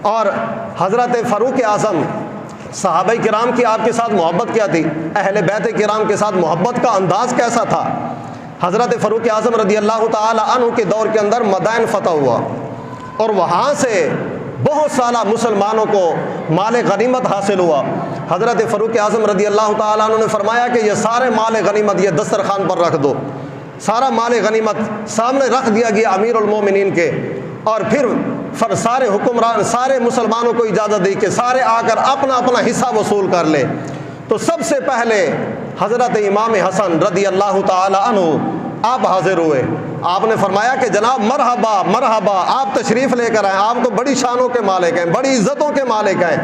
اور حضرت فاروق اعظم، صحابہ کرام کی آپ کے ساتھ محبت کیا تھی، اہل بیت کرام کے ساتھ محبت کا انداز کیسا تھا۔ حضرت فاروق اعظم رضی اللہ تعالی عنہ کے دور کے اندر مدائن فتح ہوا، اور وہاں سے بہت سالہ مسلمانوں کو مال غنیمت حاصل ہوا۔ حضرت فاروق اعظم رضی اللہ تعالیٰ عنہ نے فرمایا کہ یہ سارے مال غنیمت یہ دسترخوان پر رکھ دو۔ سارا مال غنیمت سامنے رکھ دیا گیا امیر المومنین کے، اور پھر سارے حکمران، سارے مسلمانوں کو اجازت دی کہ سارے آ کر اپنا اپنا حصہ وصول کر لے۔ تو سب سے پہلے حضرت امام حسن رضی اللہ تعالی عنہ آپ حاضر ہوئے۔ آپ نے فرمایا کہ جناب مرحبا مرحبا، آپ تشریف لے کر آئے، آپ تو بڑی شانوں کے مالک ہیں، بڑی عزتوں کے مالک ہیں،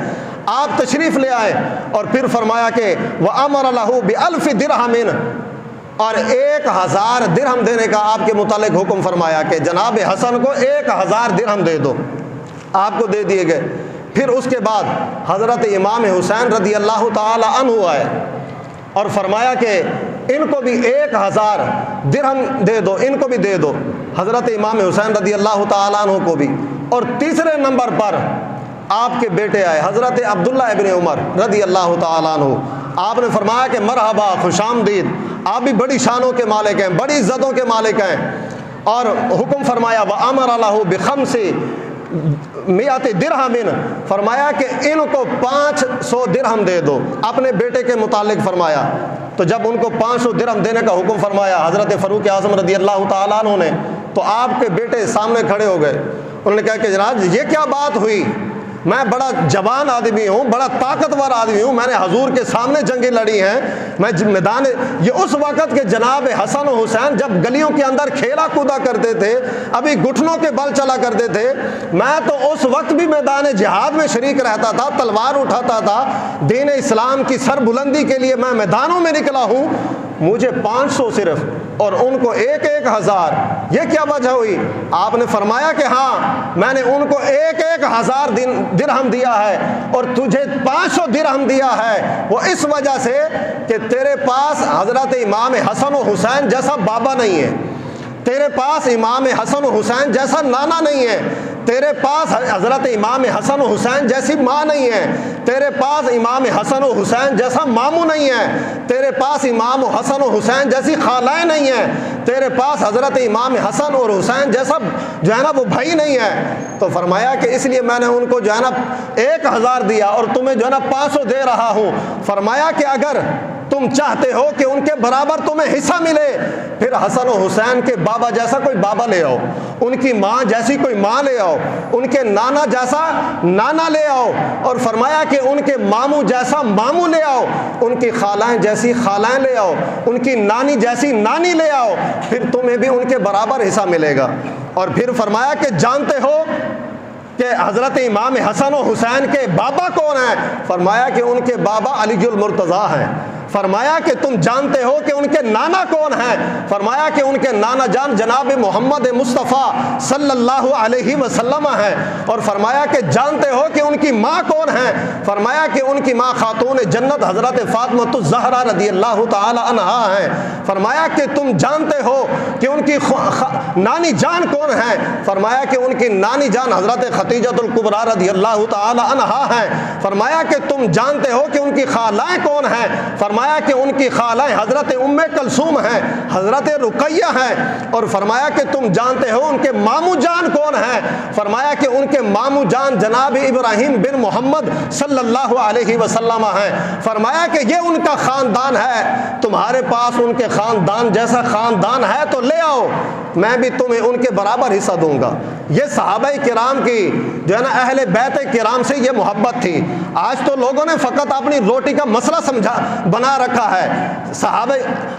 آپ تشریف لے آئے۔ اور پھر فرمایا کہ وَأَمَرَ لَهُ بِأَلْفِ دِرْهَمٍ، اور 1000 درہم دینے کا آپ کے متعلق حکم فرمایا کہ جناب حسن کو 1000 درہم دے دو۔ آپ کو دے دیے گئے۔ پھر اس کے بعد حضرت امام حسین رضی اللہ تعالی عنہ آئے اور فرمایا کہ ان کو بھی 1000 درہم دے دو، ان کو بھی دے دو، حضرت امام حسین رضی اللہ تعالیٰ عنہ کو بھی۔ اور تیسرے نمبر پر آپ کے بیٹے آئے حضرت عبداللہ ابن عمر رضی اللہ تعالیٰ عنہ۔ آپ نے فرمایا کہ مرحبا، خوش آمدید، آپ بھی بڑی شانوں کے مالک ہیں، بڑی عزتوں کے مالک ہیں۔ اور حکم فرمایا وَأَمَرَ لَهُ بِخَمْسِ مِئَةِ دِرْهَمٍ، فرمایا کہ ان کو 500 درہم دے دو، اپنے بیٹے کے متعلق فرمایا۔ تو جب ان کو 500 درہم دینے کا حکم فرمایا حضرت فاروق اعظم رضی اللہ تعالیٰ عنہ نے، تو آپ کے بیٹے سامنے کھڑے ہو گئے۔ انہوں نے کہا کہ جناب یہ کیا بات ہوئی، میں بڑا جوان آدمی ہوں، بڑا طاقتور آدمی ہوں، میں نے حضور کے سامنے جنگیں لڑی ہیں، میں میدان، یہ اس وقت کے جناب حسن و حسین جب گلیوں کے اندر کھیلا کودا کرتے تھے، ابھی گھٹنوں کے بل چلا کرتے تھے، میں تو اس وقت بھی میدان جہاد میں شریک رہتا تھا، تلوار اٹھاتا تھا، دین اسلام کی سر بلندی کے لیے میں میدانوں میں نکلا ہوں، مجھے 500 صرف اور ان کو 1000، یہ کیا وجہ ہوئی؟ آپ نے فرمایا کہ ہاں میں نے ان کو 1000 درہم دیا ہے اور تجھے 500 درہم دیا ہے، وہ اس وجہ سے کہ تیرے پاس حضرت امام حسن و حسین جیسا بابا نہیں ہے، تیرے پاس امام حسن و حسین جیسا نانا نہیں ہے، تیرے پاس حضرت امام حسن و حسین جیسی ماں نہیں ہے، تیرے پاس امام حسن و حسین جیسا ماموں نہیں ہے، تیرے پاس امام حسن و حسین جیسی خالائیں نہیں ہیں، تیرے پاس حضرت امام حسن اور حسین جیسا جو ہے نا وہ بھائی نہیں ہے۔ تو فرمایا کہ اس لیے میں نے ان کو جو ہے نا 1000 دیا اور تمہیں جو ہے نا 500 دے رہا ہوں۔ فرمایا کہ اگر تم چاہتے ہو کہ ان کے برابر تمہیں حصہ ملے، پھر حسن و حسین کے بابا جیسا کوئی بابا لے آؤ، ان کی ماں جیسی کوئی ماں لے آؤ، ان کے نانا جیسا نانا لے آؤ، اور فرمایا کہ ان کے ماموں جیسا ماموں لے آؤ، ان کی خالائیں جیسی خالائیں لے آؤ، ان کی نانی جیسی نانی لے آؤ، پھر تمہیں بھی ان کے برابر حصہ ملے گا۔ اور پھر فرمایا کہ جانتے ہو کہ حضرت امام حسن و حسین کے بابا کون ہیں؟ فرمایا کہ ان کے بابا علی المرتضیٰ ہیں۔ فرمایا کہ تم جانتے ہو کہ ان کے نانا کون ہیں؟ فرمایا کہ ان کے نانا جان جناب محمد مصطفیٰ صلی اللہ علیہ وسلم ہیں۔ اور فرمایا کہ جانتے ہو کہ ان کی ماں کون ہیں؟ فرمایا کہ ان کی ماں خاتون جنت حضرت فاطمہ الزہرا رضی اللہ تعالی عنہا ہیں۔ فرمایا کہ تم جانتے ہو کہ ان کی نانی جان کون ہیں؟ فرمایا کہ ان کی نانی جان حضرت خدیجہ الکبریٰ رضی اللہ تعالی عنہا ہیں۔ فرمایا کہ تم جانتے ہو کہ ان کی خالائیں کون ہیں؟ فرمایا کہ ان کی خالائیں حضرت ام کلثوم ہیں، حضرت رقیہ ہیں۔ اور فرمایا کہ تم جانتے ہو ان کے ماموں جان کون ہیں؟ فرمایا کہ ان کے ماموں جان جناب ابراہیم بن محمد صلی اللہ علیہ وسلم ہیں۔ فرمایا کہ یہ ان کا خاندان ہے، تمہارے پاس ان کے خاندان جیسا خاندان ہے تو لے آؤ، میں بھی تمہیں ان کے برابر حصہ دوں گا۔ یہ صحابہ کرام کی جو ہے نا اہل بیت کرام سے یہ محبت تھی۔ آج تو لوگوں نے فقط اپنی روٹی کا مسئلہ بنا رکھا ہے۔ صحابہ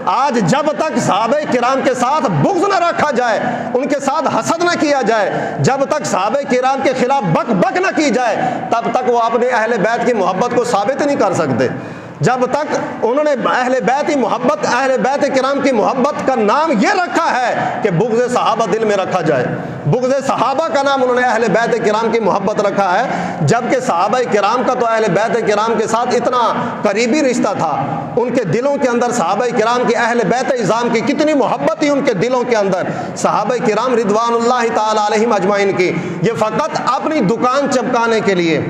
آج جب تک صحابہ کرام کے ساتھ بغض نہ رکھا جائے، ان کے ساتھ حسد نہ کیا جائے، جب تک صحابہ کرام کے خلاف بک بک نہ کی جائے، تب تک وہ اپنے اہل بیت کی محبت کو ثابت نہیں کر سکتے۔ جب تک انہوں نے اہل بیت محبت، اہل بیت کرام کی محبت کا نام یہ رکھا ہے کہ بغض صحابہ دل میں رکھا جائے، بغض صحابہ کا نام انہوں نے اہل بیت کرام کی محبت رکھا ہے، جبکہ صحابہ کرام کا تو اہل بیت کرام کے ساتھ اتنا قریبی رشتہ تھا، ان کے دلوں کے اندر صحابہ کرام کی، اہل بیت اعظام کی کتنی محبت تھی ان کے دلوں کے اندر، صحابہ کرام رضوان اللہ تعالی علیہم اجمعین کی۔ یہ فقط اپنی دکان چمکانے کے لیے،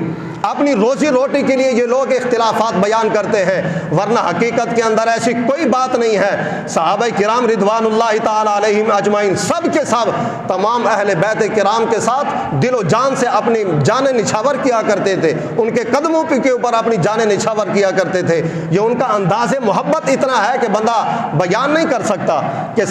اپنی روزی روٹی کے لیے یہ لوگ اختلافات بیان کرتے ہیں، ورنہ حقیقت کے اندر ایسی کوئی بات نہیں ہے۔ صحابہ کرام رضوان اللہ تعالی علیہم اجمعین سب کے سب تمام اہل بیت کرام کے ساتھ دل و جان سے اپنی جانیں نچھاور کیا کرتے تھے، ان کے قدموں کے اوپر اپنی جانیں نچھاور کیا کرتے تھے۔ یہ ان کا انداز محبت اتنا ہے کہ بندہ بیان نہیں کر سکتا کہ